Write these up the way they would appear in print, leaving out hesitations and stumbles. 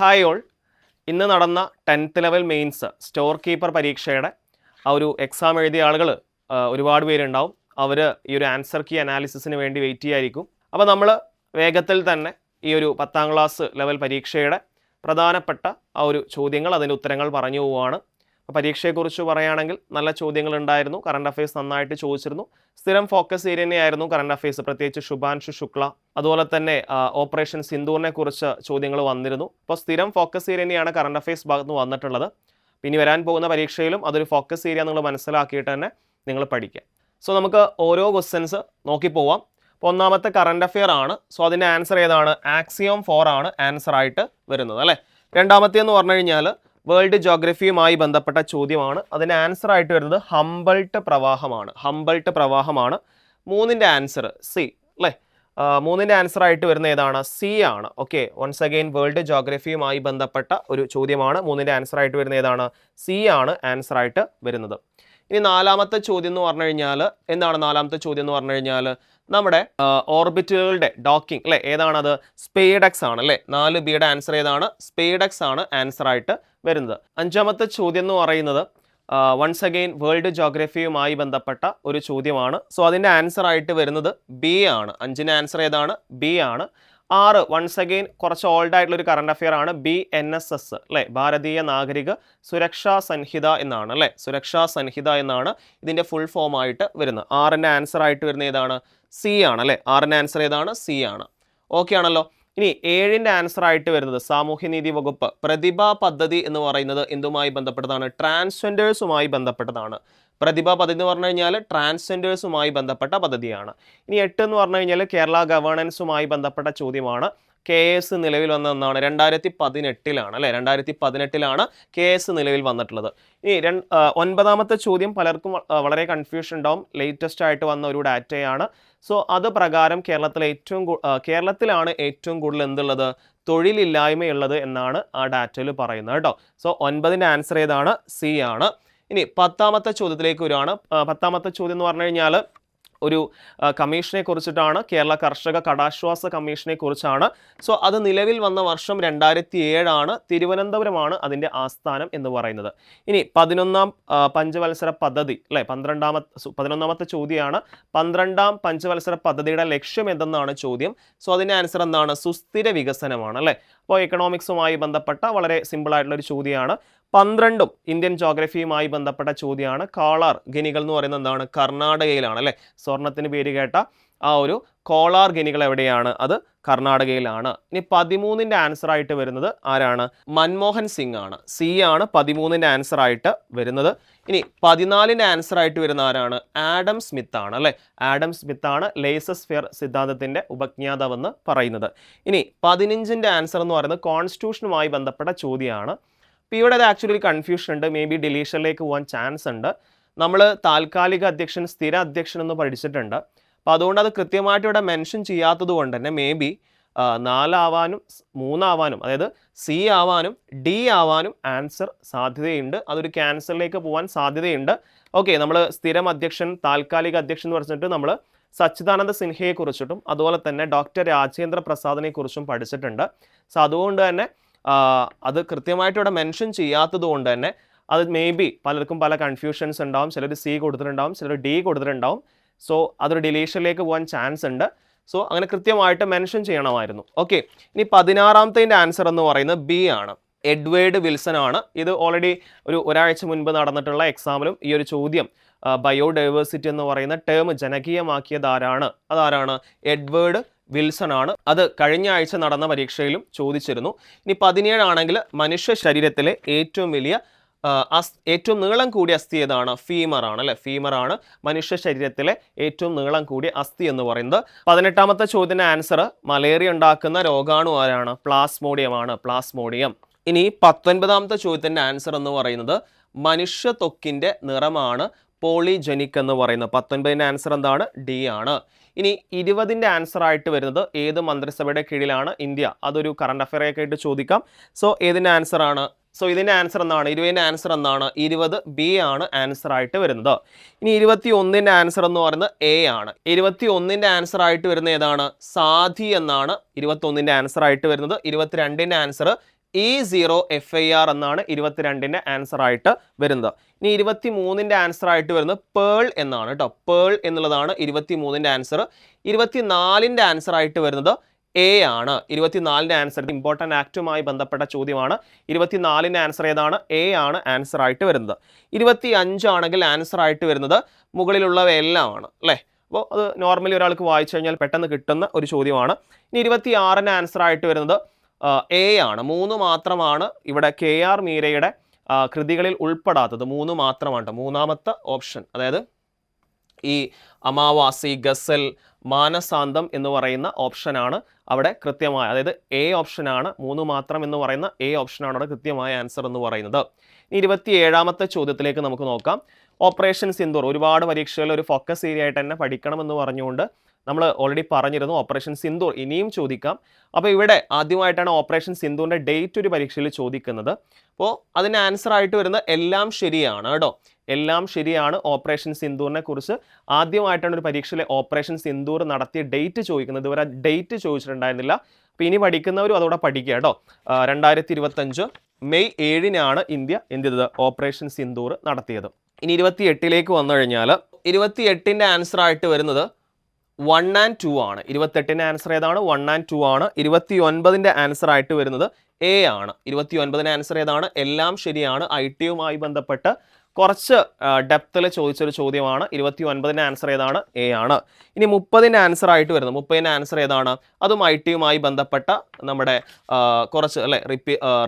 Hi all. ഇന്ന് നടന്ന 10th level mains store keeper പരീക്ഷയുടെ ആ ഒരു എക്സാം എഴുതിയ ആളുകൾ ഒരുപാട് പേരുണ്ടാവും. അവർ ഈ ഒരു ആൻസർ കീ അനാലിസിസിന് വേണ്ടി വെയിറ്റ് ചെയ്യായിരിക്കും. അപ്പോൾ നമ്മൾ വേഗത്തിൽ തന്നെ ഈ ഒരു 10ാം ക്ലാസ് ലെവൽ പരീക്ഷയുടെ പ്രധാനപ്പെട്ട ആ ഒരു ചോദ്യങ്ങൾ, അതിൻ്റെ ഉത്തരങ്ങൾ പറഞ്ഞു പോവുകയാണ്. പരീക്ഷയെക്കുറിച്ച് പറയുകയാണെങ്കിൽ നല്ല ചോദ്യങ്ങൾ ഉണ്ടായിരുന്നു. കറണ്ട് അഫയേഴ്സ് നന്നായിട്ട് ചോദിച്ചിരുന്നു. സ്ഥിരം ഫോക്കസ് ഏരിയ തന്നെയായിരുന്നു കറണ്ട് അഫയേഴ്സ്, പ്രത്യേകിച്ച് ശുഭാൻഷു ശുക്ല, അതുപോലെ തന്നെ ഓപ്പറേഷൻ സിന്ദൂറിനെ കുറിച്ച് ചോദ്യങ്ങൾ വന്നിരുന്നു. അപ്പോൾ സ്ഥിരം ഫോക്കസ് ഏരിയ തന്നെയാണ് കറണ്ട് അഫയേഴ്സ് ഭാഗത്ത് നിന്ന് വന്നിട്ടുള്ളത്. ഇനി വരാൻ പോകുന്ന പരീക്ഷയിലും അതൊരു ഫോക്കസ് ഏരിയ നിങ്ങൾ മനസ്സിലാക്കിയിട്ട് തന്നെ നിങ്ങൾ പഠിക്കുക. സോ നമുക്ക് ഓരോ ക്വസ്റ്റ്യൻസ് നോക്കി പോവാം. അപ്പോൾ ഒന്നാമത്തെ കറണ്ട് അഫെയർ ആണ്. സോ അതിൻ്റെ ആൻസർ ഏതാണ്? ആക്സിയോം 4 ആണ് ആൻസർ ആയിട്ട് വരുന്നത് അല്ലേ. രണ്ടാമത്തേന്ന് പറഞ്ഞു കഴിഞ്ഞാൽ വേൾഡ് ജോഗ്രഫിയുമായി ബന്ധപ്പെട്ട ചോദ്യമാണ്. അതിൻ്റെ ആൻസർ ആയിട്ട് വരുന്നത് ഹംബൾട്ട് പ്രവാഹമാണ്. 3ന്റെ ആൻസർ സി അല്ലേ. 3ന്റെ ആൻസർ ആയിട്ട് വരുന്ന ഏതാണ്? സി ആണ്. ഓക്കെ, വൺസ് അഗെയിൻ വേൾഡ് ജോഗ്രഫിയുമായി ബന്ധപ്പെട്ട ഒരു ചോദ്യമാണ്. 3ന്റെ ആൻസർ ആയിട്ട് വരുന്ന ഏതാണ്? സി ആണ് ആൻസർ ആയിട്ട് വരുന്നത്. ഇനി നാലാമത്തെ ചോദ്യം എന്ന് പറഞ്ഞു കഴിഞ്ഞാൽ എന്താണ്? നാലാമത്തെ ചോദ്യം എന്ന് പറഞ്ഞു കഴിഞ്ഞാൽ നമ്മുടെ ഓർബിറ്റുകളുടെ ഡോക്കിംഗ് അല്ലേ, ഏതാണത്? സ്പേഡെക്സ് ആണ് അല്ലേ. 4ബിയുടെ ആൻസർ ഏതാണ്? സ്പേഡെക്സ് ആണ് ആൻസർ ആയിട്ട് വരുന്നത്. അഞ്ചാമത്തെ ചോദ്യം എന്ന് പറയുന്നത് വൺസ് അഗെയിൻ വേൾഡ് ജോഗ്രഫിയുമായി ബന്ധപ്പെട്ട ഒരു ചോദ്യമാണ്. സോ അതിൻ്റെ ആൻസർ ആയിട്ട് വരുന്നത് ബി ആണ്. 5ന്റെ ആൻസർ ഏതാണ്? ബി ആണ്. 6 വൺസ് അഗെയിൻ കുറച്ച് ഓൾഡ് ആയിട്ടുള്ള ഒരു കറണ്ട് അഫെയർ ആണ്. BNSS അല്ലേ, ഭാരതീയ നാഗരിക സുരക്ഷാ സംഹിത എന്നാണ് അല്ലേ. സുരക്ഷാ സംഹിത എന്നാണ് ഇതിൻ്റെ ഫുൾ ഫോം ആയിട്ട് വരുന്നത്. 6ന്റെ ആൻസർ ആയിട്ട് വരുന്ന ഏതാണ്? സി ആണ് അല്ലേ. 6ന്റെ ആൻസർ ഏതാണ്? സി ആണ്. ഓക്കെ ആണല്ലോ. ഇനി 7ന്റെ ആൻസർ ആയിട്ട് വരുന്നത് സാമൂഹ്യനീതി വകുപ്പ് പ്രതിഭാ പദ്ധതി എന്ന് പറയുന്നത് എന്തുമായി ബന്ധപ്പെട്ടതാണ്? ട്രാൻസ്ജെൻഡേഴ്സുമായി ബന്ധപ്പെട്ടതാണ്. പ്രതിഭാ പദ്ധതി എന്ന് പറഞ്ഞു കഴിഞ്ഞാൽ ട്രാൻസ്ജെൻഡേഴ്സുമായി ബന്ധപ്പെട്ട പദ്ധതിയാണ്. ഇനി 8 എന്ന് പറഞ്ഞു കഴിഞ്ഞാൽ കേരള ഗവേണൻസുമായി ബന്ധപ്പെട്ട ചോദ്യമാണ്. KS നിലവിൽ വന്ന ഒന്നാണ് 2018 അല്ലേ. 2018 KS നിലവിൽ വന്നിട്ടുള്ളത്. ഇനി 9ാമത്തെ ചോദ്യം പലർക്കും വളരെ കൺഫ്യൂഷൻ ഉണ്ടാവും. ലേറ്റസ്റ്റ് ആയിട്ട് വന്ന ഒരു ഡാറ്റയാണ്. സോ അത് പ്രകാരം കേരളത്തിലാണ് ഏറ്റവും കൂടുതൽ എന്തുള്ളത്? തൊഴിലില്ലായ്മയുള്ളത് എന്നാണ് ആ ഡാറ്റയിൽ പറയുന്നത് കേട്ടോ. സോ 9ന്റെ ആൻസർ ഏതാണ്? സി ആണ്. ഇനി 10ാമത്തെ ചോദ്യത്തിലേക്ക് വരുവാണ്. 10ാമത്തെ ചോദ്യം എന്ന് പറഞ്ഞു കഴിഞ്ഞാൽ ഒരു കമ്മീഷനെ കുറിച്ചിട്ടാണ്. കേരള കർഷക കടാശ്വാസ കമ്മീഷനെ കുറിച്ചാണ്. സോ അത് നിലവിൽ വന്ന വർഷം 2007 തിരുവനന്തപുരമാണ് അതിൻ്റെ ആസ്ഥാനം എന്ന് പറയുന്നത്. ഇനി 11ാം പഞ്ചവത്സര പദ്ധതി അല്ലേ, 11ാമത്തെ ചോദ്യമാണ്. 12ാം പഞ്ചവത്സര പദ്ധതിയുടെ ലക്ഷ്യം എന്തെന്നാണ് ചോദ്യം. സോ അതിൻ്റെ ആൻസർ എന്താണ്? സുസ്ഥിര വികസനമാണ് അല്ലേ. അപ്പോൾ എക്കണോമിക്സുമായി ബന്ധപ്പെട്ട വളരെ സിമ്പിൾ ആയിട്ടുള്ള ഒരു ചോദ്യമാണ്. 12ഉം ഇന്ത്യൻ ജോഗ്രഫിയുമായി ബന്ധപ്പെട്ട ചോദ്യമാണ്. കോളാർ ഖനികൾ എന്ന് പറയുന്നത് എന്താണ്? കർണാടകയിലാണ് അല്ലേ. സ്വർണത്തിന് പേര് കേട്ട ആ ഒരു കോളാർ ഖനികൾ എവിടെയാണ്? അത് കർണാടകയിലാണ്. ഇനി 13ന്റെ ആൻസർ ആയിട്ട് വരുന്നത് ആരാണ്? മൻമോഹൻ സിംഗ് ആണ്. സി ആണ് 13ന്റെ ആൻസർ ആയിട്ട് വരുന്നത്. ഇനി 14ന്റെ ആൻസർ ആയിട്ട് വരുന്ന ആരാണ്? ആഡം സ്മിത്ത് ആണ് അല്ലേ. ആഡം സ്മിത്ത് ആണ് ലേസസ്ഫിയർ സിദ്ധാന്തത്തിന്റെ ഉപജ്ഞാതാവെന്ന് പറയുന്നത്. ഇനി 15ന്റെ ആൻസർ എന്ന് പറയുന്നത് കോൺസ്റ്റിറ്റ്യൂഷനുമായി ബന്ധപ്പെട്ട ചോദ്യമാണ്. ഇപ്പോൾ ഇവിടെ അത് ആക്ച്വലി ഒരു കൺഫ്യൂഷൻ ഉണ്ട്. മേ ബി ഡിലീഷനിലേക്ക് പോകാൻ ചാൻസ് ഉണ്ട്. നമ്മൾ താൽക്കാലിക അധ്യക്ഷൻ, സ്ഥിര അധ്യക്ഷൻ എന്ന് പഠിച്ചിട്ടുണ്ട്. അപ്പോൾ അതുകൊണ്ട് അത് കൃത്യമായിട്ട് ഇവിടെ മെൻഷൻ ചെയ്യാത്തത് കൊണ്ട് തന്നെ മേ ബി 4 ആവാനും 3 ആവാനും, അതായത് സി ആവാനും ഡി ആവാനും ആൻസർ സാധ്യതയുണ്ട്. അതൊരു ക്യാൻസറിലേക്ക് പോകാൻ സാധ്യതയുണ്ട്. ഓക്കെ, നമ്മൾ സ്ഥിരം അധ്യക്ഷൻ, താൽക്കാലിക അധ്യക്ഷൻ എന്ന് പറഞ്ഞിട്ട് നമ്മൾ സച്ചിദാനന്ദ സിൻഹയെ കുറിച്ചിട്ടും അതുപോലെ തന്നെ ഡോക്ടർ രാജേന്ദ്ര പ്രസാദിനെ കുറിച്ചും പഠിച്ചിട്ടുണ്ട്. സോ അതുകൊണ്ട് തന്നെ അത് കൃത്യമായിട്ട് ഇവിടെ മെൻഷൻ ചെയ്യാത്തത് കൊണ്ട് തന്നെ അത് മേ ബി പലർക്കും പല കൺഫ്യൂഷൻസ് ഉണ്ടാവും. ചിലർ സി കൊടുത്തിട്ടുണ്ടാവും, ചിലർ ഡി കൊടുത്തിട്ടുണ്ടാവും. സോ അതൊരു ഡിലീഷനിലേക്ക് പോകാൻ ചാൻസ് ഉണ്ട്. സോ അങ്ങനെ കൃത്യമായിട്ട് മെൻഷൻ ചെയ്യണമായിരുന്നു. ഓക്കെ, ഇനി 16ാമത്തെ ആൻസർ എന്ന് പറയുന്നത് ബി ആണ്. എഡ്വേർഡ് വിൽസൺ ആണ്. ഇത് ഓൾറെഡി ഒരാഴ്ച മുൻപ് നടന്നിട്ടുള്ള എക്സാമിലും ഈ ഒരു ചോദ്യം ബയോഡൈവേഴ്സിറ്റി എന്ന് പറയുന്ന ടേം ജനകീയമാക്കിയത് അതാരാണ്? എഡ്വേർഡ് വിൽസൺ ആണ്. അത് കഴിഞ്ഞ ആഴ്ച നടന്ന പരീക്ഷയിലും ചോദിച്ചിരുന്നു. ഇനി 17 ആണെങ്കിൽ മനുഷ്യ ശരീരത്തിലെ ഏറ്റവും നീളം കൂടിയ അസ്ഥി ഏതാണ്? ഫീമർ ആണ് അല്ലെ. ഫീമർ ആണ് മനുഷ്യ ശരീരത്തിലെ ഏറ്റവും നീളം കൂടിയ അസ്ഥി എന്ന് പറയുന്നത്. 18ാമത്തെ ചോദ്യത്തിന്റെ ആൻസർ മലേറിയ ഉണ്ടാക്കുന്ന രോഗാണു ആരാണ്? പ്ലാസ്മോഡിയം ആണ്. പ്ലാസ്മോഡിയം. ഇനി 19ാമത്തെ ചോദ്യത്തിന്റെ ആൻസർ എന്ന് പറയുന്നത് മനുഷ്യ ത്വക്കിന്റെ നിറമാണ് പോളിജനിക് എന്ന് പറയുന്നത്. 19ന്റെ ആൻസർ എന്താണ്? ഡി ആണ്. ഇനി 20ന്റെ ആൻസർ ആയിട്ട് വരുന്നത് ഏത് മന്ത്രിസഭയുടെ കീഴിലാണ് ഇന്ത്യ? അതൊരു കറണ്ട് അഫെയർ ഒക്കെ ആയിട്ട് ചോദിക്കാം. സോ ഏതിൻ്റെ ആൻസർ ആണ്? സോ ഇതിൻ്റെ ആൻസർ എന്താണ്? 20ന്റെ ആൻസർ എന്താണ്? 20B ആണ് ആൻസർ ആയിട്ട് വരുന്നത്. ഇനി 21ന്റെ ആൻസർ എന്ന് പറയുന്നത് എ ആണ്. 21ന്റെ ആൻസർ ആയിട്ട് വരുന്നത് ഏതാണ്? സാധി എന്നാണ് 21ന്റെ ആൻസർ ആയിട്ട് വരുന്നത്. 22ന്റെ ആൻസർ E0FIR എന്നാണ് 22ന്റെ ആൻസർ ആയിട്ട് വരുന്നത്. ഇനി 23ന്റെ ആൻസർ ആയിട്ട് വരുന്നത് പേൾ എന്നാണ് കേട്ടോ. പേൾ എന്നുള്ളതാണ് 23ന്റെ ആൻസർ. 24ന്റെ ആൻസർ ആയിട്ട് വരുന്നത് എ ആണ്. 24ന്റെ ആൻസർ ഇമ്പോർട്ടൻ്റ് ആക്റ്റുമായി ബന്ധപ്പെട്ട ചോദ്യമാണ്. 24ന്റെ ആൻസർ ഏതാണ്? എ ആണ് ആൻസർ ആയിട്ട് വരുന്നത്. 25 ആണെങ്കിൽ ആൻസർ ആയിട്ട് വരുന്നത് മുകളിലുള്ളവയെല്ലാം ആണ് അല്ലേ. അപ്പോൾ അത് നോർമലി ഒരാൾക്ക് വായിച്ചു കഴിഞ്ഞാൽ പെട്ടെന്ന് കിട്ടുന്ന ഒരു ചോദ്യമാണ്. ഇനി 26ന്റെ ആൻസർ ആയിട്ട് വരുന്നത് എ ആണ്. 3 മാത്രമാണ് ഇവിടെ KR മീരയുടെ കൃതികളിൽ ഉൾപ്പെടാത്തത്. 3 മാത്രമാണ്. മൂന്നാമത്തെ ഓപ്ഷൻ, അതായത് ഈ അമാവാസി, ഗസൽ, മാനസാന്തം എന്ന് പറയുന്ന ഓപ്ഷനാണ് അവിടെ കൃത്യമായ, അതായത് എ ഓപ്ഷനാണ്. 3 മാത്രം എന്ന് പറയുന്ന എ ഓപ്ഷനാണ് അവിടെ കൃത്യമായ ആൻസർ എന്ന് പറയുന്നത്. 27ാമത്തെ ചോദ്യത്തിലേക്ക് നമുക്ക് നോക്കാം. ഓപ്പറേഷൻ സിന്ദൂർ ഒരുപാട് പരീക്ഷകളിൽ ഒരു ഫോക്കസ് ഏരിയ ആയിട്ട് തന്നെ പഠിക്കണമെന്ന് പറഞ്ഞുകൊണ്ട് നമ്മൾ ഓൾറെഡി പറഞ്ഞിരുന്നു. ഓപ്പറേഷൻ സിന്ദൂർ ഇനിയും ചോദിക്കാം. അപ്പോൾ ഇവിടെ ആദ്യമായിട്ടാണ് ഓപ്പറേഷൻ സിന്ദൂറിൻ്റെ ഡേറ്റ് ഒരു പരീക്ഷയിൽ ചോദിക്കുന്നത്. അപ്പോൾ അതിന് ആൻസർ ആയിട്ട് വരുന്ന എല്ലാം ശരിയാണ് കേട്ടോ. എല്ലാം ശരിയാണ്. ഓപ്പറേഷൻ സിന്ദൂറിനെ കുറിച്ച് ആദ്യമായിട്ടാണ് ഒരു പരീക്ഷയിലെ ഓപ്പറേഷൻ സിന്ദൂർ നടത്തിയ ഡേറ്റ് ചോദിക്കുന്നത്. ഇതുവരെ ഡേറ്റ് ചോദിച്ചിട്ടുണ്ടായിരുന്നില്ല. അപ്പോൾ ഇനി പഠിക്കുന്നവരും അതോടെ പഠിക്കുക കേട്ടോ. 2025 മെയ് 7-നാണ് ഇന്ത്യ എന്ത് ചെയ്തത്? ഓപ്പറേഷൻ സിന്ദൂർ നടത്തിയത്. ഇനി 28ലേക്ക് വന്നു കഴിഞ്ഞാൽ 28ന്റെ ആൻസർ ആയിട്ട് വരുന്നത് 1 and 2 ആണ്. 28ന്റെ ആൻസർ ഏതാണ്? 1 and 2 ആണ്. 29ന്റെ ആൻസർ ആയിട്ട് വരുന്നത് എ ആണ്. 29ന്റെ ആൻസർ ഏതാണ്? എല്ലാം ശരിയാണ്. IT-യുമായി ബന്ധപ്പെട്ട് കുറച്ച് ഡെപ്തിൽ ചോദിച്ചൊരു ചോദ്യമാണ്. 29ന്റെ ആൻസർ ഏതാണ്? എ ആണ്. ഇനി 30ന്റെ ആൻസർ ആയിട്ട് വരുന്നത് 30ന്റെ ആൻസർ ഏതാണ്? അതും IT-യുമായി ബന്ധപ്പെട്ട നമ്മുടെ കുറച്ച് അല്ലേ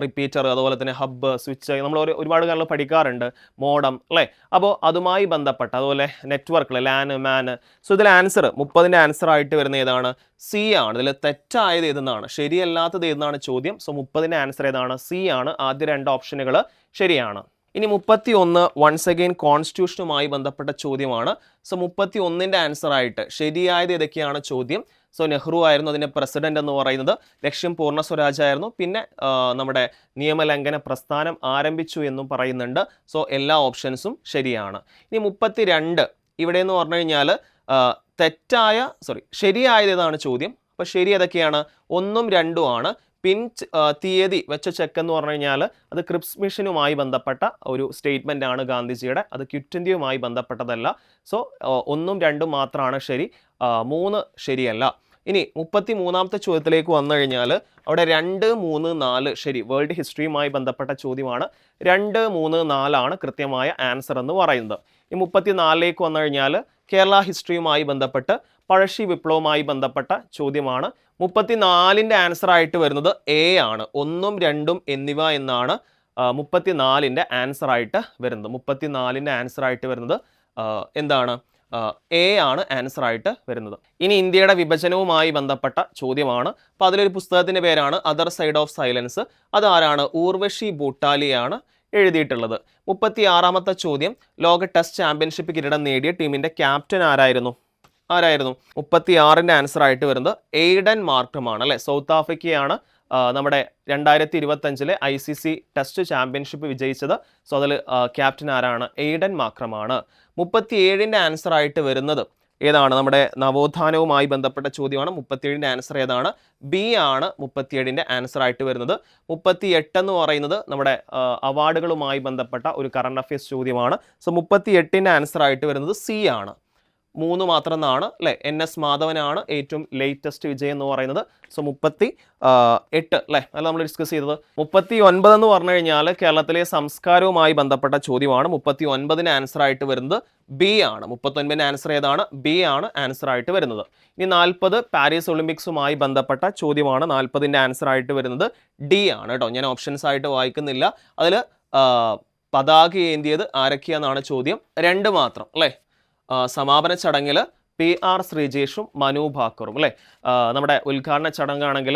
റിപ്പീറ്റർ, അതുപോലെ തന്നെ ഹബ്ബ്, സ്വിച്ച്, നമ്മൾ ഒരുപാട് കാര്യങ്ങൾ പഠിക്കാറുണ്ട്. മോഡം അല്ലേ. അപ്പോൾ അതുമായി ബന്ധപ്പെട്ട, അതുപോലെ നെറ്റ്വർക്ക്, ലാൻ, മാൻ. സോ ഇതിൽ ആൻസർ 30ന്റെ ആൻസർ ആയിട്ട് വരുന്ന ഏതാണ്? സി ആണ്. ഇതിൽ തെറ്റായത് ഏതെന്നാണ്, ശരിയല്ലാത്തത് ഏതെന്നാണ് ചോദ്യം. സോ 30ന്റെ ആൻസർ ഏതാണ്? സി ആണ്. ആദ്യ 2 ഓപ്ഷനുകൾ ശരിയാണ്. ഇനി 31 വൺസ് അഗെയിൻ കോൺസ്റ്റിറ്റ്യൂഷനുമായി ബന്ധപ്പെട്ട ചോദ്യമാണ്. സോ 31ന്റെ ആൻസർ ആയിട്ട് ശരിയായത് ഏതൊക്കെയാണ് ചോദ്യം. സോ നെഹ്റു ആയിരുന്നു അതിൻ്റെ പ്രസിഡന്റ് എന്ന് പറയുന്നത്. ലക്ഷ്യം പൂർണ്ണ സ്വരാജ് ആയിരുന്നു. പിന്നെ നമ്മുടെ നിയമലംഘന പ്രസ്ഥാനം ആരംഭിച്ചു എന്നും പറയുന്നുണ്ട്. സോ എല്ലാ ഓപ്ഷൻസും ശരിയാണ്. ഇനി 32 ഇവിടെ എന്ന് പറഞ്ഞു കഴിഞ്ഞാൽ ശരിയായത് ഏതാണ് ചോദ്യം. അപ്പോൾ ശരി ഏതൊക്കെയാണ്? 1ഉം 2ഉം ആണ്. തീയതി വെച്ച ചെക്ക് എന്ന് പറഞ്ഞു കഴിഞ്ഞാൽ അത് ക്രിപ്സ് മിഷനുമായി ബന്ധപ്പെട്ട ഒരു സ്റ്റേറ്റ്മെൻ്റ് ആണ് ഗാന്ധിജിയുടെ. അത് ക്വിറ്റ് ഇന്ത്യയുമായി ബന്ധപ്പെട്ടതല്ല. സോ 1ഉം 2ഉം മാത്രമാണ് ശരി. 3 ശരിയല്ല. ഇനി 33ാമത്തെ ചോദ്യത്തിലേക്ക് വന്നു കഴിഞ്ഞാൽ അവിടെ 2, 3, 4 ശരി. വേൾഡ് ഹിസ്റ്ററിയുമായി ബന്ധപ്പെട്ട ചോദ്യമാണ്. 2, 3, 4 ആണ് കൃത്യമായ ആൻസർ എന്ന് പറയുന്നത്. ഈ 34ലേക്ക് വന്നു കഴിഞ്ഞാൽ കേരള ഹിസ്റ്ററിയുമായി ബന്ധപ്പെട്ട് പഴശ്ശി വിപ്ലവവുമായി ബന്ധപ്പെട്ട ചോദ്യമാണ്. 34ന്റെ ആൻസർ ആയിട്ട് വരുന്നത് എ ആണ്. 1ഉം 2ഉം എന്നിവ എന്നാണ് 34ന്റെ ആൻസർ ആയിട്ട് വരുന്നത്. 34ന്റെ ആൻസർ ആയിട്ട് വരുന്നത് എന്താണ്? എ ആണ് ആൻസർ ആയിട്ട് വരുന്നത്. ഇനി ഇന്ത്യയുടെ വിഭജനവുമായി ബന്ധപ്പെട്ട ചോദ്യമാണ്. അപ്പോൾ അതിലൊരു പുസ്തകത്തിൻ്റെ പേരാണ് അതർ സൈഡ് ഓഫ് സൈലൻസ്. അതാരാണ്? ഊർവശി ഭൂട്ടാലിയാണ് എഴുതിയിട്ടുള്ളത്. 36ാമത്തെ ചോദ്യം, ലോക ടെസ്റ്റ് ചാമ്പ്യൻഷിപ്പ് കിരീടം നേടിയ ടീമിൻ്റെ ക്യാപ്റ്റൻ ആരായിരുന്നു? 36ന്റെ ആൻസർ ആയിട്ട് വരുന്നത് എയ്ഡൻ മാർക്രമാണ് അല്ലേ. സൗത്ത് ആഫ്രിക്കയാണ് നമ്മുടെ 2025 ICC ടെസ്റ്റ് ചാമ്പ്യൻഷിപ്പ് വിജയിച്ചത്. സോ അതിൽ ക്യാപ്റ്റൻ ആരാണ്? എയ്ഡൻ മാക്രമാണ്. 37ന്റെ ആൻസർ ആയിട്ട് വരുന്നത് ഏതാണ്? നമ്മുടെ നവോത്ഥാനവുമായി ബന്ധപ്പെട്ട ചോദ്യമാണ്. 37ന്റെ ആൻസർ ഏതാണ്? ബി ആണ് 37ന്റെ ആൻസർ ആയിട്ട് വരുന്നത്. 38 എന്ന് പറയുന്നത് നമ്മുടെ അവാർഡുകളുമായി ബന്ധപ്പെട്ട ഒരു കറണ്ട് അഫയേഴ്സ് ചോദ്യമാണ്. സോ 38ന്റെ ആൻസർ ആയിട്ട് വരുന്നത് സി ആണ്. 3 മാത്രം എന്നാണ് അല്ലേ. NS മാധവനാണ് ഏറ്റവും ലേറ്റസ്റ്റ് വിജയം എന്ന് പറയുന്നത്. സോ 38 അല്ലേ, അല്ല നമ്മൾ ഡിസ്കസ് ചെയ്തത്. 39 എന്ന് പറഞ്ഞു കഴിഞ്ഞാൽ കേരളത്തിലെ സംസ്കാരവുമായി ബന്ധപ്പെട്ട ചോദ്യമാണ്. 39ന് ആൻസർ ആയിട്ട് വരുന്നത് ബി ആണ്. 39ന്റെ ആൻസർ ഏതാണ്? ബി ആണ് ആൻസർ ആയിട്ട് വരുന്നത്. ഇനി 40 പാരീസ് ഒളിമ്പിക്സുമായി ബന്ധപ്പെട്ട ചോദ്യമാണ്. 40ന്റെ ആൻസർ ആയിട്ട് വരുന്നത് ഡി ആണ് കേട്ടോ. ഞാൻ ഓപ്ഷൻസ് ആയിട്ട് വായിക്കുന്നില്ല. അതിൽ പതാക ഏന്തിയത് ആരൊക്കെയാണെന്നാണ് ചോദ്യം. 2 മാത്രം അല്ലേ. സമാപന ചടങ്ങിൽ PR ശ്രീജേഷും മനു ഭാക്കറും അല്ലേ. നമ്മുടെ ഉദ്ഘാടന ചടങ്ങാണെങ്കിൽ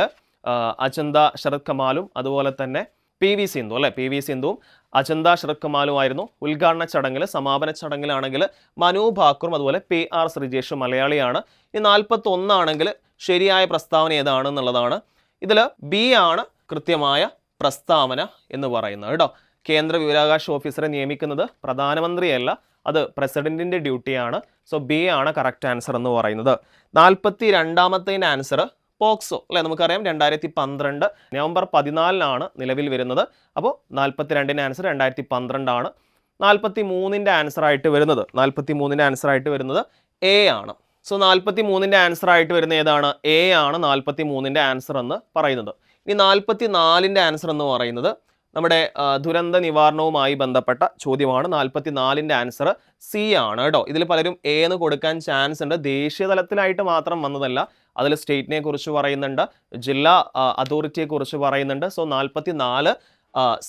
അജന്ത ശരത് കമാലും അതുപോലെ തന്നെ PV സിന്ധു അല്ലേ. PV സിന്ധുവും അജന്ത ശരത് കമാലുമായിരുന്നു ഉദ്ഘാടന ചടങ്ങിൽ. സമാപന ചടങ്ങിലാണെങ്കിൽ മനു ഭാക്കറും അതുപോലെ PR ശ്രീജേഷും മലയാളിയാണ്. ഈ 41 ആണെങ്കിൽ ശരിയായ പ്രസ്താവന ഏതാണെന്നുള്ളതാണ്. ഇതിൽ ബി ആണ് കൃത്യമായ പ്രസ്താവന എന്ന് പറയുന്നത് കേട്ടോ. കേന്ദ്ര വിവരാവകാശ ഓഫീസറെ നിയമിക്കുന്നത് പ്രധാനമന്ത്രിയല്ല, അത് പ്രസിഡന്റിന്റെ ഡ്യൂട്ടിയാണ്. സോ ബി ആണ് കറക്റ്റ് ആൻസർ എന്ന് പറയുന്നത്. 42ാമത്തെ ആൻസർ പോക്സോ അല്ലേ, നമുക്കറിയാം 2012 നവംബർ 14 നിലവിൽ വരുന്നത്. അപ്പോൾ 42ൻ്റെ ആൻസർ 2012 ആണ്. 43ൻ്റെ ആൻസർ ആയിട്ട് വരുന്നത് എ ആണ്. സോ 43ൻ്റെ ആൻസർ ആയിട്ട് വരുന്ന ഏതാണ്? എ ആണ് 43ൻ്റെ ആൻസർ എന്ന് പറയുന്നത്. ഇനി 44ൻ്റെ ആൻസർ എന്ന് പറയുന്നത് നമ്മുടെ ദുരന്ത നിവാരണവുമായി ബന്ധപ്പെട്ട ചോദ്യമാണ്. 44ൻ്റെ ആൻസർ സി ആണ് കേട്ടോ. ഇതിൽ പലരും എ എന്ന് കൊടുക്കാൻ ചാൻസ് ഉണ്ട്. ദേശീയ തലത്തിലായിട്ട് മാത്രം വന്നതല്ല, അതിൽ സ്റ്റേറ്റിനെ കുറിച്ച് പറയുന്നുണ്ട്, ജില്ലാ അതോറിറ്റിയെ കുറിച്ച് പറയുന്നുണ്ട്. സോ 44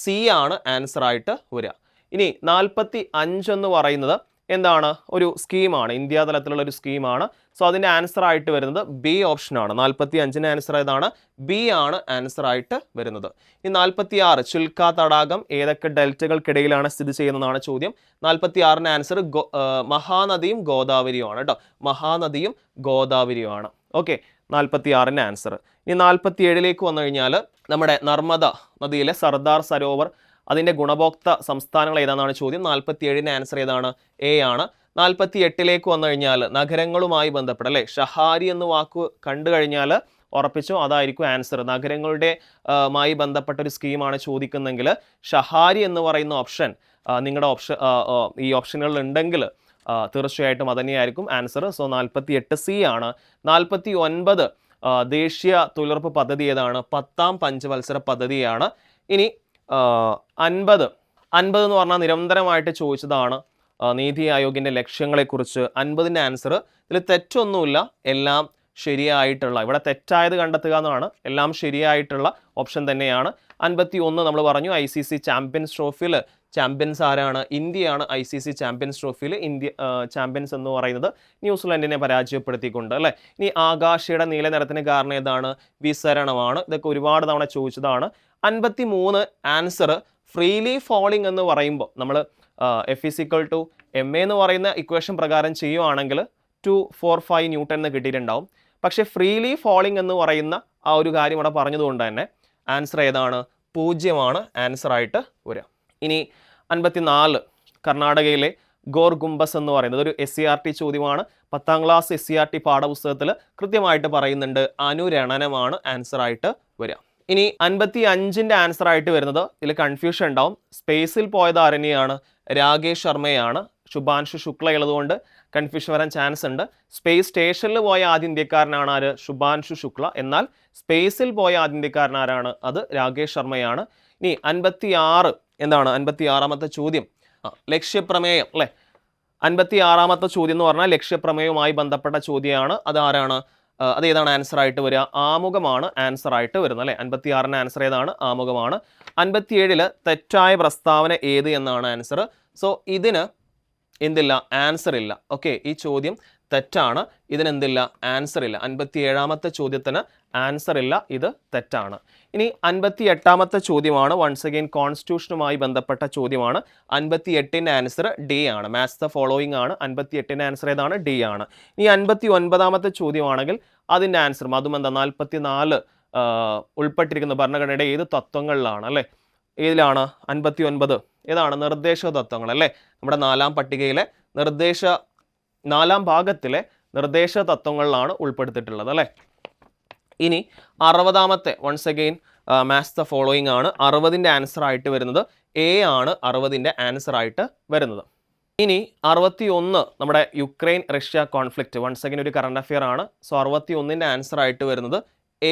സി ആണ് ആൻസർ ആയിട്ട് വരിക. ഇനി 45 എന്ന് പറയുന്നത് എന്താണ്? ഒരു സ്കീമാണ്, ഇന്ത്യ തലത്തിലുള്ള ഒരു സ്കീമാണ്. സോ അതിൻ്റെ ആൻസർ ആയിട്ട് വരുന്നത് ബി ഓപ്ഷനാണ്. 45ൻ്റെ ആൻസർ ഏതാണ്? ബി ആണ് ആൻസർ ആയിട്ട് വരുന്നത്. ഈ 46 ചിൽക്ക തടാകം ഏതൊക്കെ ഡെൽറ്റകൾക്കിടയിലാണ് സ്ഥിതി ചെയ്യുന്നതാണ് ചോദ്യം. 46ൻ്റെ ആൻസർ മഹാനദിയും ഗോദാവരിയുമാണ് കേട്ടോ. മഹാനദിയും ഗോദാവരിയുമാണ്. ഓക്കെ, 46ൻ്റെ ആൻസർ. ഇനി 47ലേക്ക് വന്നു കഴിഞ്ഞാൽ നമ്മുടെ നർമ്മദ നദിയിലെ സർദാർ സരോവർ അതിൻ്റെ ഗുണഭോക്ത സംസ്ഥാനങ്ങൾ ഏതാണെന്നാണ് ചോദ്യം. 47ൻ്റെ ആൻസർ ഏതാണ്? എ ആണ്. 48ലേക്ക് വന്നു കഴിഞ്ഞാൽ നഗരങ്ങളുമായി ബന്ധപ്പെട്ട അല്ലേ, ഷഹാരി എന്ന വാക്ക് കണ്ടു കഴിഞ്ഞാൽ ഉറപ്പിച്ചോ അതായിരിക്കും ആൻസർ. നഗരങ്ങളുടെ മായി ബന്ധപ്പെട്ട ഒരു സ്കീമാണ് ചോദിക്കുന്നെങ്കിൽ ഷഹാരി എന്ന് പറയുന്ന ഓപ്ഷൻ നിങ്ങളുടെ ഈ ഓപ്ഷനുകളിൽ ഉണ്ടെങ്കിൽ തീർച്ചയായിട്ടും അതന്നെയായിരിക്കും ആൻസർ. സോ 48 സി ആണ്. 49 ദേശീയ തൊഴിലുറപ്പ് പദ്ധതി ഏതാണ്? 10ാം പഞ്ചവത്സര പദ്ധതിയാണ്. ഇനി 50 എന്ന് പറഞ്ഞാൽ നിരന്തരമായിട്ട് ചോദിച്ചതാണ് നീതി ആയോഗിൻ്റെ ലക്ഷ്യങ്ങളെക്കുറിച്ച്. 50ൻ്റെ ആൻസർ ഇതിൽ തെറ്റൊന്നുമില്ല, എല്ലാം ശരിയായിട്ടുള്ള, ഇവിടെ തെറ്റായത് കണ്ടെത്തുക എന്നാണ്, എല്ലാം ശരിയായിട്ടുള്ള ഓപ്ഷൻ തന്നെയാണ്. 51 നമ്മൾ പറഞ്ഞു ICC ചാമ്പ്യൻസ് ട്രോഫിയിൽ ചാമ്പ്യൻസ് ആരാണ്? ഇന്ത്യയാണ് ICC ചാമ്പ്യൻസ് ട്രോഫിയിൽ ഇന്ത്യ ചാമ്പ്യൻസ് എന്ന് പറയുന്നത് ന്യൂസിലൻഡിനെ പരാജയപ്പെടുത്തിക്കൊണ്ട് അല്ലേ. ഇനി ആകാശയുടെ നീല നിറത്തിന് കാരണം ഏതാണ്? വിസരണമാണ്. ഇതൊക്കെ ഒരുപാട് തവണ ചോദിച്ചതാണ്. 53 ആൻസർ ഫ്രീലി ഫോളിംഗ് എന്ന് പറയുമ്പോൾ നമ്മൾ F = ma എന്ന് പറയുന്ന ഇക്വേഷൻ പ്രകാരം ചെയ്യുവാണെങ്കിൽ 245 ന്യൂട്ടൺ എന്ന് കിട്ടിയിട്ടുണ്ടാവും. പക്ഷേ ഫ്രീലി ഫോളിംഗ് എന്ന് പറയുന്ന ആ ഒരു കാര്യം ഇവിടെ പറഞ്ഞതുകൊണ്ട് തന്നെ ആൻസർ ഏതാണ്? 0 ആൻസർ ആയിട്ട് വരിക. ഇനി 54 കർണാടകയിലെ ഗോർ ഗുംബസ് എന്ന് പറയുന്നത് ഒരു SCRT ചോദ്യമാണ്. 10ാം ക്ലാസ് SCRT പാഠപുസ്തകത്തിൽ കൃത്യമായിട്ട് പറയുന്നുണ്ട്, അനുരണനമാണ് ആൻസർ ആയിട്ട് വരിക. ഇനി 55ൻ്റെ ആൻസർ ആയിട്ട് വരുന്നത്, ഇതിൽ കൺഫ്യൂഷൻ ഉണ്ടാവും. സ്പേസിൽ പോയത് ആരനെയാണ്? രാകേഷ് ശർമ്മയാണ്. ശുഭാൻഷു ശുക്ല ഉള്ളതുകൊണ്ട് കൺഫ്യൂഷൻ വരാൻ ചാൻസ് ഉണ്ട്. സ്പേസ് സ്റ്റേഷനിൽ പോയ ആദ്യ ഇന്ത്യക്കാരനാണ് ആര്? ശുഭാൻഷു ശുക്ല. എന്നാൽ സ്പേസിൽ പോയ ആദ്യ ഇന്ത്യക്കാരൻ ആരാണ്? അത് രാകേഷ് ശർമ്മയാണ്. ഇനി 56 എന്താണ്? 56ാമത്തെ ചോദ്യം ലക്ഷ്യപ്രമേയം അല്ലേ. 56ാമത്തെ ചോദ്യം എന്ന് പറഞ്ഞാൽ ലക്ഷ്യപ്രമേയവുമായി ബന്ധപ്പെട്ട ചോദ്യമാണ്. അതാരാണ്? അതേതാണ് ആൻസർ ആയിട്ട് വരിക? ആമുഖമാണ് ആൻസർ ആയിട്ട് വരുന്നത് അല്ലേ. 56ൻ്റെ ആൻസർ ഏതാണ്? ആമുഖമാണ്. 57 തെറ്റായ പ്രസ്താവന ഏത് എന്നാണ് ആൻസർ. സോ ഇതിന് എന്തില്ല? ആൻസർ ഇല്ല. ഓക്കെ, ഈ ചോദ്യം തെറ്റാണ്, ഇതിനെന്തില്ല? ആൻസർ ഇല്ല. 57ാമത്തെ ചോദ്യത്തിന് ആൻസർ ഇല്ല, ഇത് തെറ്റാണ്. ഇനി 58ാമത്തെ ചോദ്യമാണ്. വൺസ് അഗെയിൻ കോൺസ്റ്റിറ്റ്യൂഷനുമായി ബന്ധപ്പെട്ട ചോദ്യമാണ്. 58ൻ്റെ ആൻസർ ഡി ആണ്. മാച്ച് ദ ഫോളോയിങ് ആണ്. 58ൻ്റെ ആൻസർ ഏതാണ്? ഡി ആണ്. ഈ 59ാമത്തെ ചോദ്യമാണെങ്കിൽ അതിൻ്റെ ആൻസർ അതും എന്താ? 44 ഉൾപ്പെട്ടിരിക്കുന്ന ഭരണഘടനയുടെ ഏത് തത്വങ്ങളിലാണ് അല്ലേ? ഏതിലാണ്? 59 ഏതാണ്? നിർദ്ദേശ തത്വങ്ങൾ അല്ലേ. നമ്മുടെ 4ാം പട്ടികയിലെ 4ാം ഭാഗത്തിലെ നിർദ്ദേശ തത്വങ്ങളിലാണ് ഉൾപ്പെടുത്തിയിട്ടുള്ളത് അല്ലേ. ഇനി 60ാമത്തെ once again match the following ആണ്. 60ൻ്റെ ആൻസർ ആയിട്ട് വരുന്നത് എ ആണ്. 60ൻ്റെ ആൻസർ ആയിട്ട് വരുന്നത്. ഇനി 61 നമ്മുടെ Ukraine Russia conflict once again ഒരു കറണ്ട് അഫെയർ ആണ്. സോ 61ൻ്റെ ആൻസർ ആയിട്ട് വരുന്നത്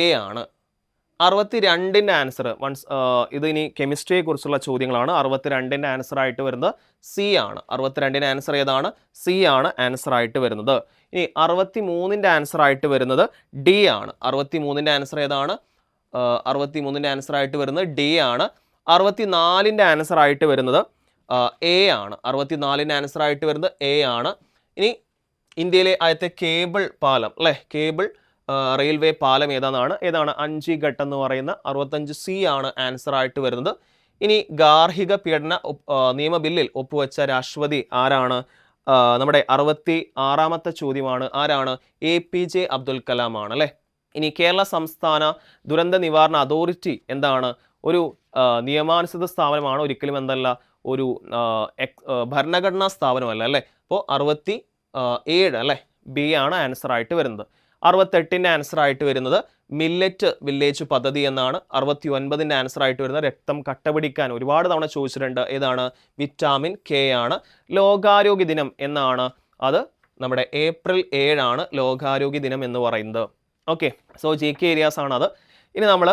എ ആണ്. 62ൻ്റെ ആൻസർ ഇത് ഇനി കെമിസ്ട്രിയെ കുറിച്ചുള്ള ചോദ്യങ്ങളാണ്. 62ൻ്റെ ആൻസർ ആയിട്ട് വരുന്നത് സി ആണ്. 62ൻ്റെ ആൻസർ ഏതാണ്? സി ആണ് ആൻസർ ആയിട്ട് വരുന്നത്. ഇനി 63ൻ്റെ ആൻസർ ആയിട്ട് വരുന്നത് ഡി ആണ്. 63ൻ്റെ ആൻസർ ഏതാണ്? 63ൻ്റെ ആൻസർ ആയിട്ട് വരുന്നത് ഡി ആണ്. 64ൻ്റെ ആൻസർ ആയിട്ട് വരുന്നത് എ ആണ്. 64ൻ്റെ ആൻസർ ആയിട്ട് വരുന്നത് എ ആണ്. ഇനി ഇന്ത്യയിലെ ആദ്യത്തെ കേബിൾ പാലം അല്ലേ, കേബിൾ റെയിൽവേ പാലം ഏതാണ്? 5 ഘട്ടം എന്ന് പറയുന്ന 65C ആണ് ആൻസർ ആയിട്ട് വരുന്നത്. ഇനി ഗാർഹിക പീഡന നിയമ ബില്ലിൽ ഒപ്പുവെച്ച രാഷ്ട്രപതി ആരാണ്? നമ്മുടെ 66ാമത്തെ ചോദ്യമാണ്. ആരാണ്? APJ അബ്ദുൽ കലാം ആണ് അല്ലേ. ഇനി കേരള സംസ്ഥാന ദുരന്ത നിവാരണ അതോറിറ്റി എന്താണ്? ഒരു നിയമാനുസൃത സ്ഥാപനമാണ്, ഒരിക്കലും എന്തല്ല ഒരു ഭരണഘടനാ സ്ഥാപനമല്ല അല്ലേ. അപ്പോൾ 67 അല്ലേ, ബി ആണ് ആൻസർ ആയിട്ട് വരുന്നത്. 68ൻ്റെ ആൻസർ ആയിട്ട് വരുന്നത് മില്ലറ്റ് വില്ലേജ് പദ്ധതി എന്നാണ്. 69ൻ്റെ ആൻസർ ആയിട്ട് വരുന്നത് രക്തം കട്ടപിടിക്കാൻ ഒരുപാട് തവണ ചോദിച്ചിട്ടുണ്ട്. ഏതാണ്? വിറ്റാമിൻ കെ ആണ്. ലോകാരോഗ്യ ദിനം എന്നാണ്. അത് നമ്മുടെ ഏപ്രിൽ 7 ആണ് ലോകാരോഗ്യ ദിനം എന്ന് പറയുന്നത്. ഓക്കെ, സോ GK ഏരിയാസ് ആണ് അത്. ഇനി നമ്മൾ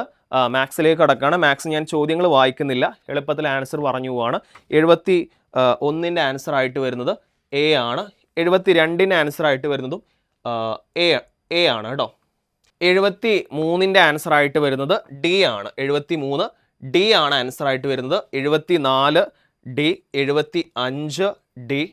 മാത്സിലേക്ക് കടക്കുകയാണ്. മാത്സ് ഞാൻ ചോദ്യങ്ങൾ വായിക്കുന്നില്ല, എളുപ്പത്തിൽ ആൻസർ പറഞ്ഞു പോവാണ്. 71ൻ്റെ ആൻസർ ആയിട്ട് വരുന്നത് എ ആണ്. 72ൻ്റെ ആൻസർ ആയിട്ട് വരുന്നതും എ ആണ് കേട്ടോ. 73ൻ്റെ ആൻസർ ആയിട്ട് വരുന്നത് ഡി ആണ്. 73 ഡി ആണ് ആൻസർ ആയിട്ട് വരുന്നത്. 74 ഡി, 75 ഡി,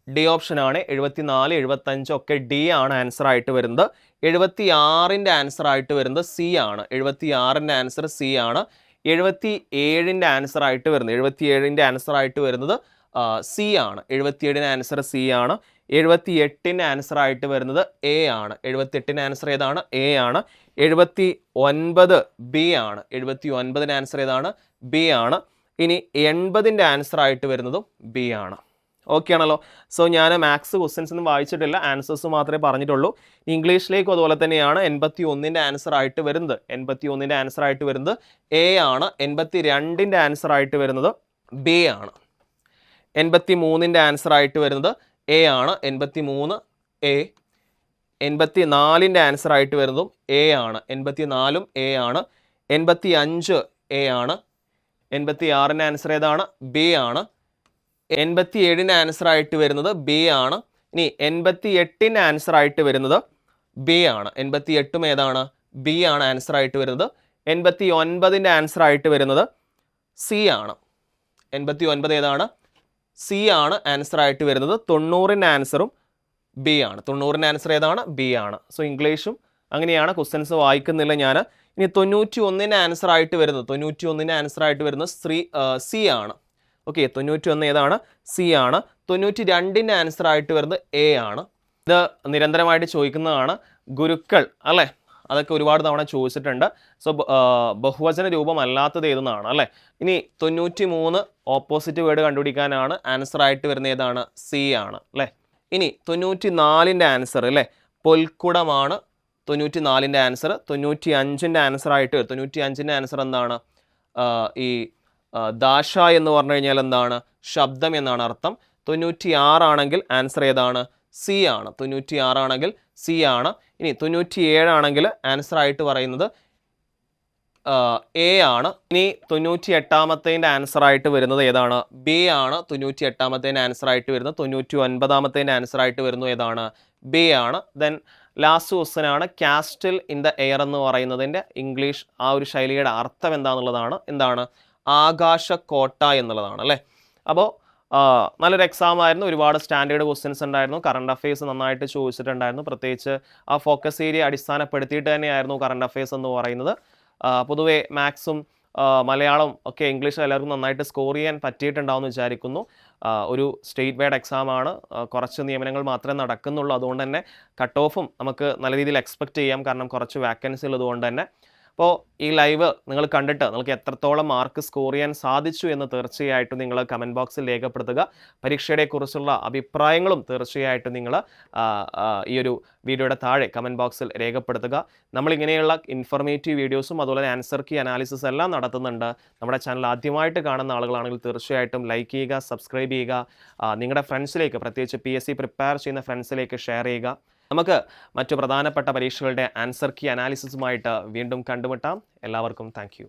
ഡി ഓപ്ഷൻ ആണ്. 74, 75 ഒക്കെ ഡി ആണ് ആൻസർ ആയിട്ട് വരുന്നത്. 76ൻ്റെ ആൻസർ ആയിട്ട് വരുന്നത് സി ആണ്. 76ൻ്റെ ആൻസർ സി ആണ്. 77ൻ്റെ ആൻസർ ആയിട്ട് വരുന്നത് 77ൻ്റെ ആൻസർ ആയിട്ട് വരുന്നത് സി ആണ്. 77ൻ്റെ ആൻസർ സി ആണ്. 78ൻ്റെ ആൻസർ ആയിട്ട് വരുന്നത് എ ആണ്. 78ൻ്റെ ആൻസർ ഏതാണ്? എ ആണ്. 79 ബി ആണ്. 79ൻ്റെ ആൻസർ ഏതാണ്? ബി ആണ്. ഇനി 80ൻ്റെ ആൻസർ ആയിട്ട് വരുന്നതും ബി ആണ്. ഓക്കെ ആണല്ലോ. സോ ഞാൻ മാത്സ് ക്വസ്റ്റ്യൻസ് ഒന്നും വായിച്ചിട്ടില്ല, ആൻസേഴ്സ് മാത്രമേ പറഞ്ഞിട്ടുള്ളൂ. ഇംഗ്ലീഷിലേക്കും അതുപോലെ തന്നെയാണ്. 81ൻ്റെ ആൻസർ ആയിട്ട് വരുന്നത് 81ൻ്റെ ആൻസർ ആയിട്ട് വരുന്നത് എ ആണ്. 82ൻ്റെ ആൻസർ ആയിട്ട് വരുന്നത് ബി ആണ്. 83ൻ്റെ ആൻസർ ആയിട്ട് വരുന്നത് എ ആണ്. 83 എ. 84ൻ്റെ ആൻസർ ആയിട്ട് വരുന്നതും എ ആണ്. 84ഉം എ ആണ്. 85 എ ആണ്. 86ൻ്റെ ആൻസർ ഏതാണ്? ബി ആണ്. 87ൻ്റെ ആൻസർ ആയിട്ട് വരുന്നത് ബി ആണ്. ഇനി 88ൻ്റെ ആൻസർ ആയിട്ട് വരുന്നത് ബി ആണ്. 88ഉം ഏതാണ്? ബി ആണ് ആൻസർ ആയിട്ട് വരുന്നത്. 89ൻ്റെ ആൻസർ ആയിട്ട് വരുന്നത് സി ആണ്. 89 ഏതാണ്? സി ആണ് ആൻസർ ആയിട്ട് വരുന്നത്. 90ൻ്റെ ആൻസറും ബി ആണ്. 90ൻ്റെ ആൻസർ ഏതാണ്? ബി ആണ്. സോ ഇംഗ്ലീഷും അങ്ങനെയാണ്, ക്വസ്റ്റ്യൻസ് വായിക്കുന്നില്ല ഞാൻ. ഇനി 91ൻ്റെ ആൻസർ ആയിട്ട് വരുന്നത് 91ൻ്റെ ആൻസർ ആയിട്ട് വരുന്നത് സി ആണ്. ഓക്കെ, 91 ഏതാണ്? സി ആണ്. 92ൻ്റെ ആൻസർ ആയിട്ട് വരുന്നത് എ ആണ്. ഇത് നിരന്തരമായിട്ട് ചോദിക്കുന്നതാണ്. ഗുരുക്കൾ അല്ലേ, അതൊക്കെ ഒരുപാട് തവണ ചോദിച്ചിട്ടുണ്ട്. സോ ബഹുവചന രൂപമല്ലാത്തത് ഏതെന്നാണ് അല്ലേ. ഇനി 93 ഓപ്പോസിറ്റ് വേർഡ് കണ്ടുപിടിക്കാനാണ്. ആൻസർ ആയിട്ട് വരുന്നത് ഏതാണ്? സി ആണ് അല്ലേ. ഇനി 94ൻ്റെ ആൻസർ അല്ലേ, പൊൽക്കുടമാണ് 94ൻ്റെ ആൻസർ. 95ൻ്റെ ആൻസർ ആയിട്ട് 95ൻ്റെ ആൻസർ എന്താണ്? ഈ ദാശ എന്ന് പറഞ്ഞു കഴിഞ്ഞാൽ എന്താണ്? ശബ്ദം എന്നാണ് അർത്ഥം. 96 ആണെങ്കിൽ ആൻസർ ഏതാണ്? സി ആണ്. 96 ആണെങ്കിൽ സി ആണ്. ഇനി 97 ആണെങ്കിൽ ആൻസർ ആയിട്ട് പറയുന്നത് എ ആണ്. ഇനി 98ാമത്തേൻ്റെ ആൻസർ ആയിട്ട് വരുന്നത് ഏതാണ്? ബി ആണ്. 98ാമത്തേൻ്റെ ആൻസർ ആയിട്ട് വരുന്നത്. 99ാമത്തേൻ്റെ ആൻസർ ആയിട്ട് വരുന്നത് ഏതാണ്? ബി ആണ്. ദെൻ ലാസ്റ്റ് ക്വസ്റ്റ്യൻ ആണ് കാസ്റ്റിൽ ഇൻ ദ എയർ എന്ന് പറയുന്നതിൻ്റെ ഇംഗ്ലീഷ് ആ ഒരു ശൈലിയുടെ അർത്ഥം എന്താണെന്നുള്ളതാണ്. എന്താണ്? ആകാശക്കോട്ട എന്നുള്ളതാണ് അല്ലേ. അപ്പോൾ നല്ലൊരു എക്സാം ആയിരുന്നു. ഒരുപാട് സ്റ്റാൻഡേർഡ് ക്വസ്റ്റ്യൻസ് ഉണ്ടായിരുന്നു. കറണ്ട് അഫയേഴ്സ് നന്നായിട്ട് ചോദിച്ചിട്ടുണ്ടായിരുന്നു. പ്രത്യേകിച്ച് ആ ഫോക്കസ് ഏരിയ അടിസ്ഥാനപ്പെടുത്തിയിട്ട് തന്നെയായിരുന്നു കറണ്ട് അഫയേഴ്സ് എന്ന് പറയുന്നത്. പൊതുവേ മാത്സും മലയാളം ഒക്കെ ഇംഗ്ലീഷ് എല്ലാവർക്കും നന്നായിട്ട് സ്കോർ ചെയ്യാൻ പറ്റിയിട്ടുണ്ടാവുമെന്ന് വിചാരിക്കുന്നു. ഒരു സ്റ്റേറ്റ് വൈഡ് എക്സാമാണ്. കുറച്ച് നിയമനങ്ങൾ മാത്രമേ നടക്കുന്നുള്ളൂ. അതുകൊണ്ട് തന്നെ കട്ട് ഓഫും നമുക്ക് നല്ല രീതിയിൽ എക്സ്പെക്റ്റ് ചെയ്യാം, കാരണം കുറച്ച് വാക്കൻസി ഉള്ളതുകൊണ്ട് തന്നെ. അപ്പോൾ ഈ ലൈവ് നിങ്ങൾ കണ്ടിട്ട് നിങ്ങൾക്ക് എത്രത്തോളം മാർക്ക് സ്കോർ ചെയ്യാൻ സാധിച്ചു എന്ന് തീർച്ചയായിട്ടും നിങ്ങൾ കമൻറ്റ് ബോക്സിൽ രേഖപ്പെടുത്തുക. പരീക്ഷയെക്കുറിച്ചുള്ള അഭിപ്രായങ്ങളും തീർച്ചയായിട്ടും നിങ്ങൾ ഈ ഒരു വീഡിയോയുടെ താഴെ കമൻറ്റ് ബോക്സിൽ രേഖപ്പെടുത്തുക. നമ്മളിങ്ങനെയുള്ള ഇൻഫർമേറ്റീവ് വീഡിയോസും അതുപോലെ തന്നെ ആൻസർ കീ അനാലിസിസ് എല്ലാം നടത്തുന്നുണ്ട്. നമ്മുടെ ചാനൽ ആദ്യമായിട്ട് കാണുന്ന ആളുകളാണെങ്കിൽ തീർച്ചയായിട്ടും ലൈക്ക് ചെയ്യുക, സബ്സ്ക്രൈബ് ചെയ്യുക, നിങ്ങളുടെ ഫ്രണ്ട്സിലേക്ക്, പ്രത്യേകിച്ച് PSC പ്രിപ്പയർ ചെയ്യുന്ന ഫ്രണ്ട്സിലേക്ക് ഷെയർ ചെയ്യുക. നമുക്ക് മറ്റു പ്രധാനപ്പെട്ട പരീക്ഷകളുടെ ആൻസർ കീ അനാലിസിസുമായിട്ട് വീണ്ടും കണ്ടുമുട്ടാം. എല്ലാവർക്കും താങ്ക് യു.